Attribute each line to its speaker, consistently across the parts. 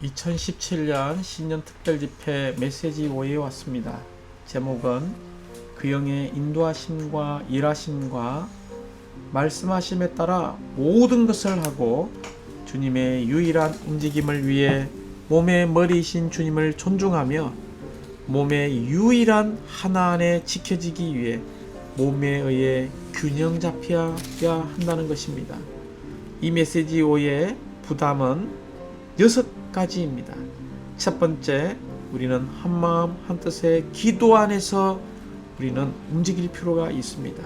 Speaker 1: 2017년 신년 특별집회 메시지 5에 왔습니다. 제목은 그 영의 인도하심과 일하심과 말씀하심에 따라 모든 것을 하고 주님의 유일한 움직임을 위해 몸의 머리이신 주님을 존중하며 몸의 유일한 하나 안에 지켜지기 위해 몸에 의해 균형 잡혀야 한다는 것입니다. 이 메시지 5의 부담은 6가지입니다. 첫 번째, 우리는 한마음 한뜻의 기도 안에서 우리는 움직일 필요가 있습니다.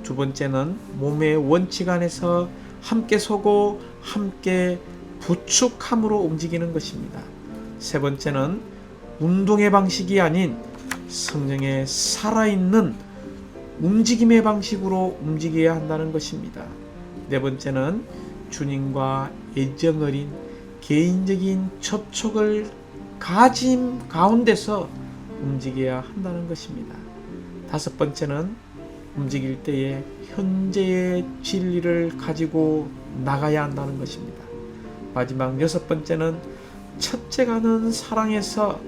Speaker 1: 두 번째는 몸의 원칙 안에서 함께 서고 함께 부축함으로 움직이는 것입니다. 세 번째는 운동의 방식이 아닌 성령의 살아있는 움직임의 방식으로 움직여야 한다는 것입니다. 네 번째는 주님과 애정 어린 개인적인 접촉을 가짐 가운데서 움직여야 한다는 것입니다. 다섯 번째는 움직일 때에 현재의 진리를 가지고 나가야 한다는 것입니다. 마지막 여섯 번째는 첫째가는 사랑에서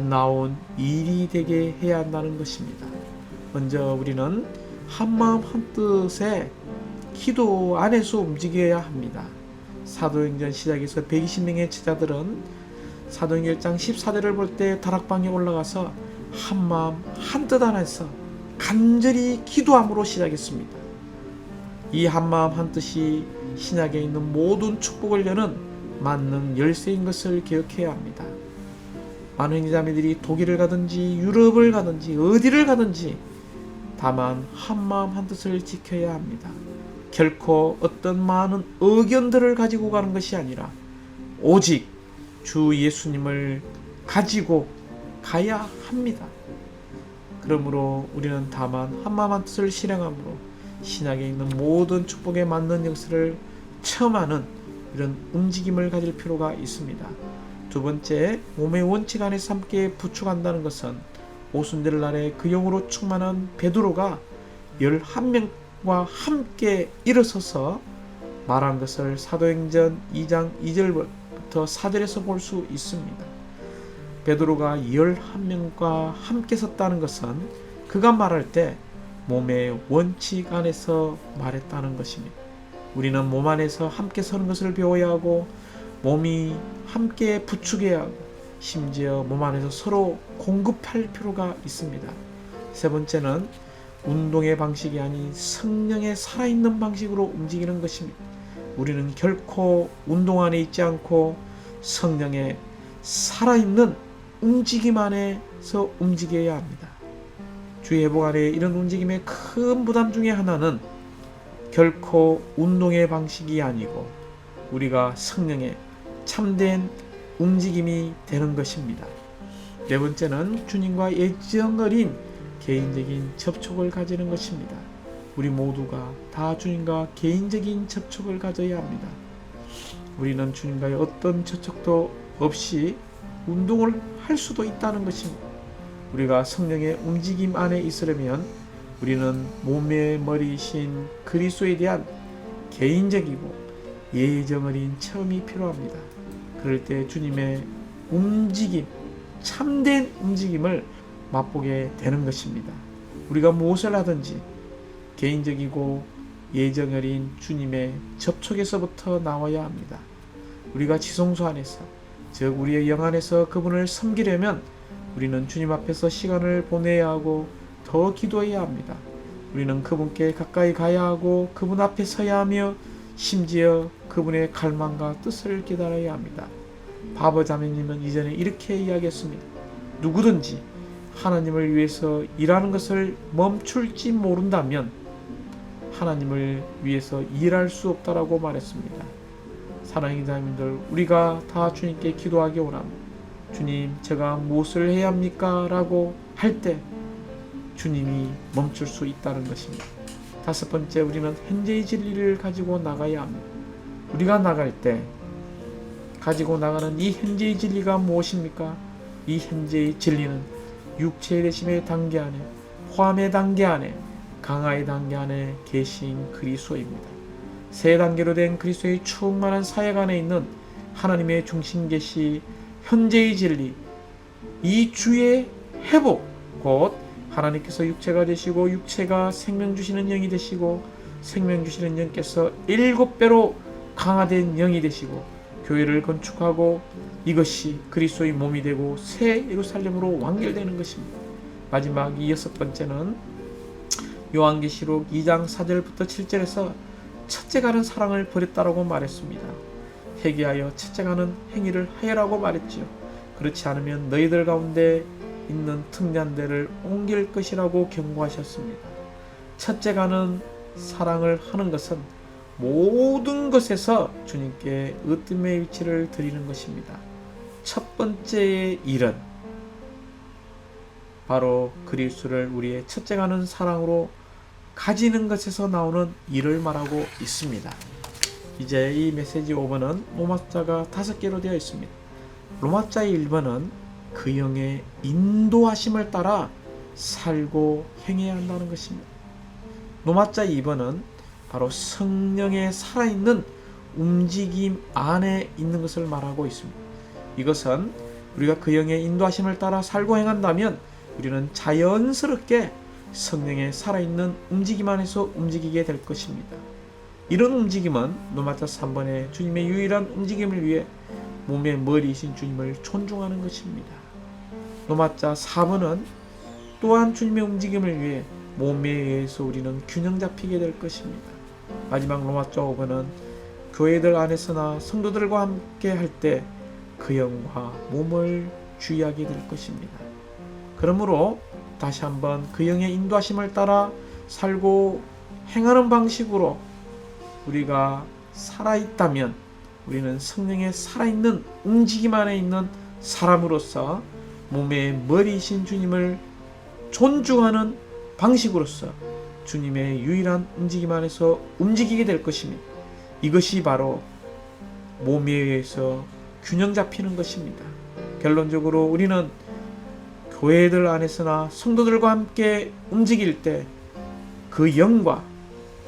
Speaker 1: 나온 일이 되게 해야 한다는 것입니다. 먼저 우리는 한마음 한뜻에 기도 안에서 움직여야 합니다. 사도행전 시작에서 120명의 제자들은 사도행전 1장 14절을 볼 때 다락방에 올라가서 한마음 한뜻 안에서 간절히 기도함으로 시작했습니다. 이 한마음 한뜻이 신약에 있는 모든 축복을 여는 만능 열쇠인 것을 기억해야 합니다. 많은 형제자매들이 독일을 가든지 유럽을 가든지 어디를 가든지 다만 한마음 한뜻을 지켜야 합니다. 결코 어떤 많은 의견들을 가지고 가는 것이 아니라 오직 주 예수님을 가지고 가야 합니다. 그러므로 우리는 다만 한마음 한뜻을 실행함으로 신약에 있는 모든 축복에 맞는 역사를 체험하는 이런 움직임을 가질 필요가 있습니다. 두 번째, 몸의 원칙 안에서 함께 부축한다는 것은 오순절날에 그 영으로 충만한 베드로가 11명과 함께 일어서서 말한 것을 사도행전 2장 2절부터 4절에서 볼 수 있습니다. 베드로가 11명과 함께 섰다는 것은 그가 말할 때 몸의 원칙 안에서 말했다는 것입니다. 우리는 몸 안에서 함께 서는 것을 배워야 하고 몸이 함께 부축해야 하고 심지어 몸 안에서 서로 공급할 필요가 있습니다. 세 번째는 운동의 방식이 아닌 성령의 살아있는 방식으로 움직이는 것입니다. 우리는 결코 운동 안에 있지 않고 성령의 살아있는 움직임 안에서 움직여야 합니다. 주의 회복 안에 이런 움직임의 큰 부담 중에 하나는 결코 운동의 방식이 아니고 우리가 성령의 참된 움직임이 되는 것입니다. 네 번째는 주님과 애정 어린 개인적인 접촉을 가지는 것입니다. 우리 모두가 다 주님과 개인적인 접촉을 가져야 합니다. 우리는 주님과의 어떤 접촉도 없이 운동을 할 수도 있다는 것입니다. 우리가 성령의 움직임 안에 있으려면 우리는 몸의 머리이신 그리스도에 대한 개인적이고 애정 어린 체험이 필요합니다. 그럴 때 주님의 움직임, 참된 움직임을 맛보게 되는 것입니다. 우리가 무엇을 하든지 개인적이고 애정 어린 주님의 접촉에서부터 나와야 합니다. 우리가 지성소 안에서, 즉 우리의 영 안에서 그분을 섬기려면 우리는 주님 앞에서 시간을 보내야 하고 더 기도해야 합니다. 우리는 그분께 가까이 가야 하고 그분 앞에 서야 하며 심지어 그분의 갈망과 뜻을 기다려야 합니다. 바버 자매님은 이전에 이렇게 이야기했습니다. 누구든지 하나님을 위해서 일하는 것을 멈출지 모른다면 하나님을 위해서 일할 수 없다라고 말했습니다. 사랑하는 자매님들, 우리가 다 주님께 기도하기 원합니다. 주님, 제가 무엇을 해야 합니까? 라고 할 때 주님이 멈출 수 있다는 것입니다. 다섯 번째, 우리는 현재의 진리를 가지고 나가야 합니다. 우리가 나갈 때 가지고 나가는 이 현재의 진리가 무엇입니까? 이 현재의 진리는 육체의 되심의 단계 안에, 화음의 단계 안에, 강화의 단계 안에 계신 그리스도입니다. 세 단계로 된 그리스도의 충만한 사역 안에 있는 하나님의 중심 계시, 현재의 진리, 이 주의 회복, 곧 하나님께서 육체가 되시고 육체가 생명 주시는 영이 되시고 생명 주시는 영께서 7배로 강화된 영이 되시고 교회를 건축하고 이것이 그리스도의 몸이 되고 새 예루살렘으로 완결되는 것입니다. 마지막 이 6번째는 요한계시록 2장 4절부터 7절에서 첫째가는 사랑을 버렸다라고 말했습니다. 회개하여 첫째가는 행위를 하여라고 말했지요. 그렇지 않으면 너희들 가운데 있는 틈난 데를 옮길 것이라고 경고하셨습니다. 첫째가는 사랑을 하는 것은 모든 것에서 주님께 으뜸의 위치를 드리는 것입니다. 첫 번째의 일은 바로 그리스도를 우리의 첫째가는 사랑으로 가지는 것에서 나오는 일을 말하고 있습니다. 이제 이 메시지 5번은 로마자가 5개로 되어 있습니다. 로마자의 1번은 그 영의 인도하심을 따라 살고 행해야 한다는 것입니다. 로마자 2번은 바로 성령의 살아있는 움직임 안에 있는 것을 말하고 있습니다. 이것은 우리가 그 영의 인도하심을 따라 살고 행한다면 우리는 자연스럽게 성령의 살아있는 움직임 안에서 움직이게 될 것입니다. 이런 움직임은 로마자 3번의 주님의 유일한 움직임을 위해 몸의 머리이신 주님을 존중하는 것입니다. 로마자 4번은 또한 주님의 움직임을 위해 몸에 의해서 우리는 균형 잡히게 될 것입니다. 마지막 로마자 5번은 교회들 안에서나 성도들과 함께 할 때 그 영과 몸을 주의하게 될 것입니다. 그러므로 다시 한번 그 영의 인도하심을 따라 살고 행하는 방식으로 우리가 살아있다면 우리는 성령의 살아있는 움직임 안에 있는 사람으로서 몸의 머리이신 주님을 존중하는 방식으로서 주님의 유일한 움직임 안에서 움직이게 될 것입니다. 이것이 바로 몸에 의해서 균형 잡히는 것입니다. 결론적으로 우리는 교회들 안에서나 성도들과 함께 움직일 때 그 영과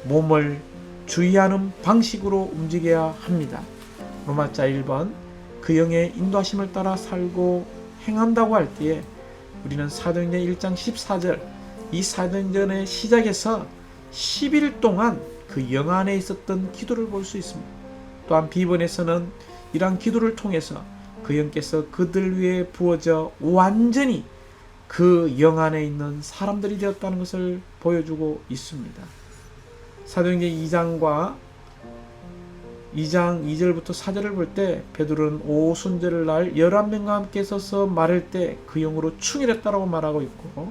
Speaker 1: 몸을 주의하는 방식으로 움직여야 합니다. 로마자 1번 그 영의 인도하심을 따라 살고 행한다고 할 때에 우리는 사도행전 1장 14절 이 사도행전의 시작에서 10일 동안 그 영 안에 있었던 기도를 볼 수 있습니다. 또한 비번에서는 이러한 기도를 통해서 그 영께서 그들 위에 부어져 완전히 그 영 안에 있는 사람들이 되었다는 것을 보여주고 있습니다. 사도행전 2장 2절부터 4절을 볼 때 베드로는 오순절을 날 11명과 함께 서서 말할 때 그 영으로 충일했다라고 말하고 있고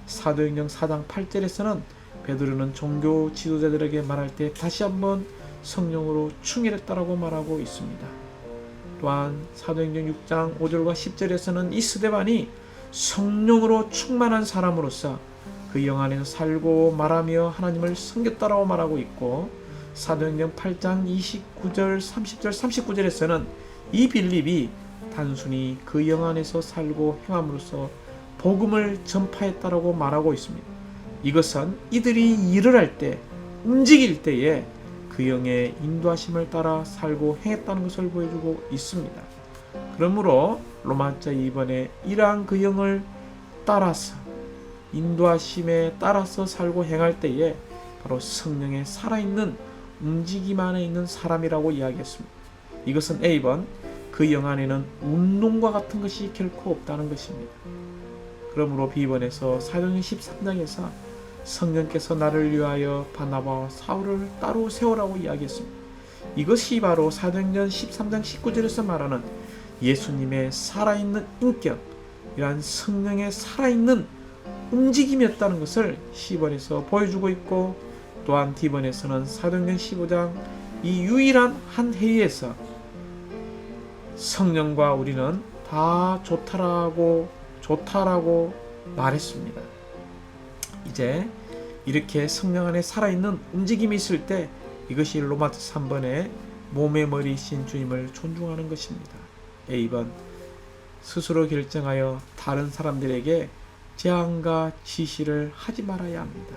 Speaker 1: 사도행전 4장 8절에서는 베드로는 종교 지도자들에게 말할 때 다시 한번 성령으로 충일했다라고 말하고 있습니다. 또한 사도행전 6장 5절과 10절에서는 이 스데반이 성령으로 충만한 사람으로서 그 영 안에서 살고 말하며 하나님을 섬겼다라고 말하고 있고 사도행전 8장 29절 30절 39절에서는 이 빌립이 단순히 그 영 안에서 살고 행함으로써 복음을 전파했다라고 말하고 있습니다. 이것은 이들이 일을 할 때 움직일 때에 그 영의 인도하심을 따라 살고 행했다는 것을 보여주고 있습니다. 그러므로 로마자 2번에 이러한 그 영을 따라서 인도하심에 따라서 살고 행할 때에 바로 성령의 살아있는 움직임 안에 있는 사람이라고 이야기했습니다. 이것은 A번 그 영 안에는 운동과 같은 것이 결코 없다는 것입니다. 그러므로 B번에서 사도행전 13장에서 성령께서 나를 위하여 바나바와 사울을 따로 세우라고 이야기했습니다. 이것이 바로 사도행전 13장 19절에서 말하는 예수님의 살아있는 인격, 이러한 성령의 살아있는 움직임이었다는 것을 C번에서 보여주고 있고 또한 D번에서는 사도행전 15장 이 유일한 한 회의에서 성령과 우리는 다 좋다라고 말했습니다. 이제 이렇게 성령 안에 살아있는 움직임이 있을 때 이것이 로마서 3번의 몸의 머리이신 주님을 존중하는 것입니다. A번 스스로 결정하여 다른 사람들에게 제안과 지시를 하지 말아야 합니다.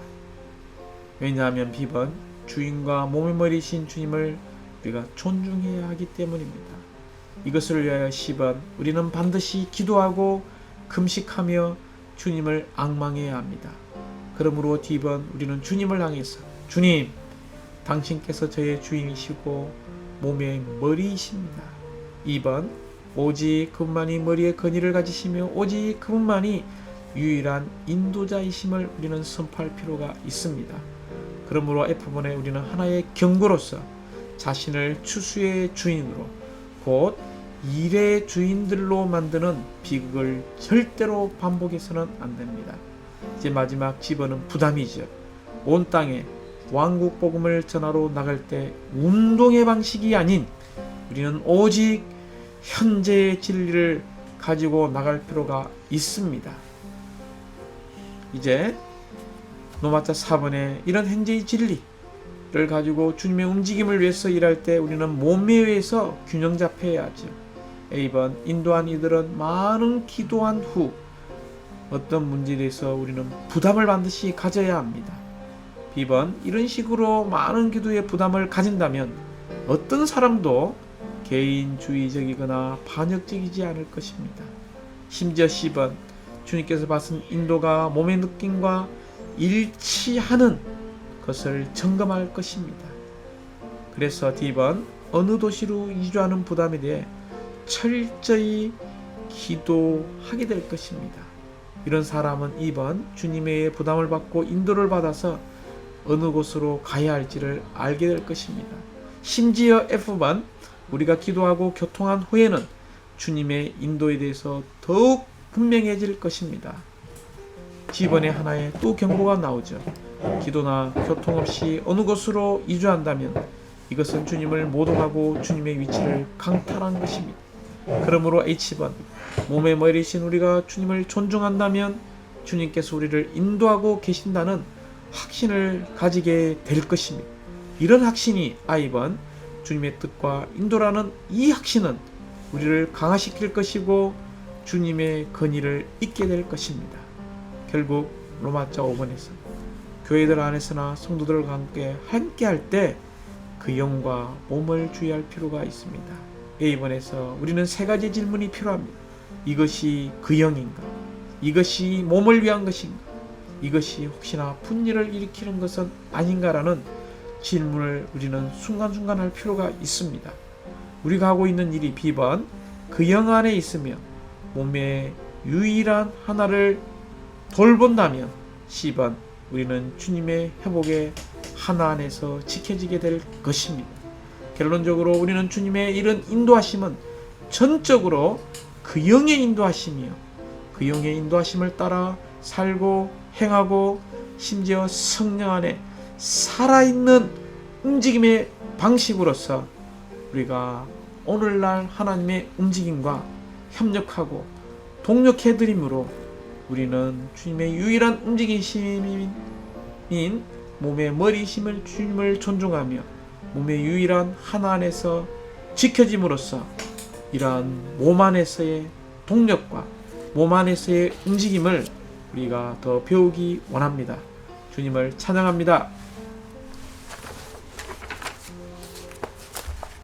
Speaker 1: 왜냐하면 B번 주인과 몸의 머리이신 주님을 우리가 존중해야 하기 때문입니다. 이것을 위하여 10번 우리는 반드시 기도하고 금식하며 주님을 앙망해야 합니다. 그러므로 D번 우리는 주님을 향해서 주님, 당신께서 저의 주인이시고 몸의 머리이십니다. 2번 오직 그분만이 머리에 근위를 가지시며 오직 그분만이 유일한 인도자이심을 우리는 선포할 필요가 있습니다. 그러므로 F번에 우리는 하나의 경고로서 자신을 추수의 주인으로 곧 일의 주인들로 만드는 비극을 절대로 반복해서는 안 됩니다. 이제 마지막 G번은 부담이죠. 온 땅에 왕국 복음을 전하러 나갈 때 운동의 방식이 아닌 우리는 오직 현재의 진리를 가지고 나갈 필요가 있습니다. 이제 노마자 4번에 이런 현재의 진리를 가지고 주님의 움직임을 위해서 일할 때 우리는 몸에 의해서 균형 잡혀야 하죠. A번 인도한 이들은 많은 기도한 후 어떤 문제에 대해서 우리는 부담을 반드시 가져야 합니다. B번 이런 식으로 많은 기도에 부담을 가진다면 어떤 사람도 개인주의적이거나 반역적이지 않을 것입니다. 심지어 C번 주님께서 받은 인도가 몸의 느낌과 일치하는 것을 점검할 것입니다. 그래서 D번 어느 도시로 이주하는 부담에 대해 철저히 기도하게 될 것입니다. 이런 사람은 2번 주님의 부담을 받고 인도를 받아서 어느 곳으로 가야 할지를 알게 될 것입니다. 심지어 F번 우리가 기도하고 교통한 후에는 주님의 인도에 대해서 더욱 분명해질 것입니다. G번에 하나의 또 경고가 나오죠. 기도나 교통 없이 어느 곳으로 이주한다면 이것은 주님을 모독하고 주님의 위치를 강탈한 것입니다. 그러므로 H번 몸의 머리신 우리가 주님을 존중한다면 주님께서 우리를 인도하고 계신다는 확신을 가지게 될 것입니다. 이런 확신이 I번 주님의 뜻과 인도라는 이 확신은 우리를 강화시킬 것이고 주님의 건의를 잊게 될 것입니다. 결국 로마자 5번에서 교회들 안에서나 성도들과 함께 할 때 그 영과 몸을 주의할 필요가 있습니다. A번에서 우리는 세 가지 질문이 필요합니다. 이것이 그 영인가? 이것이 몸을 위한 것인가? 이것이 혹시나 분열을 일으키는 것은 아닌가라는 질문을 우리는 순간순간 할 필요가 있습니다. 우리가 하고 있는 일이 B번 그 영 안에 있으며 몸의 유일한 하나를 돌본다면 C번 우리는 주님의 회복의 하나 안에서 지켜지게 될 것입니다. 결론적으로 우리는 주님의 이런 인도하심은 전적으로 그 영의 인도하심이요 그 영의 인도하심을 따라 살고 행하고 심지어 성령 안에 살아있는 움직임의 방식으로서 우리가 오늘날 하나님의 움직임과 협력하고 동력해드림으로 우리는 주님의 유일한 움직이심인 몸의 머리심을 주님을 존중하며 몸의 유일한 하나 안에서 지켜짐으로써 이러한 몸 안에서의 동력과 몸 안에서의 움직임을 우리가 더 배우기 원합니다. 주님을 찬양합니다.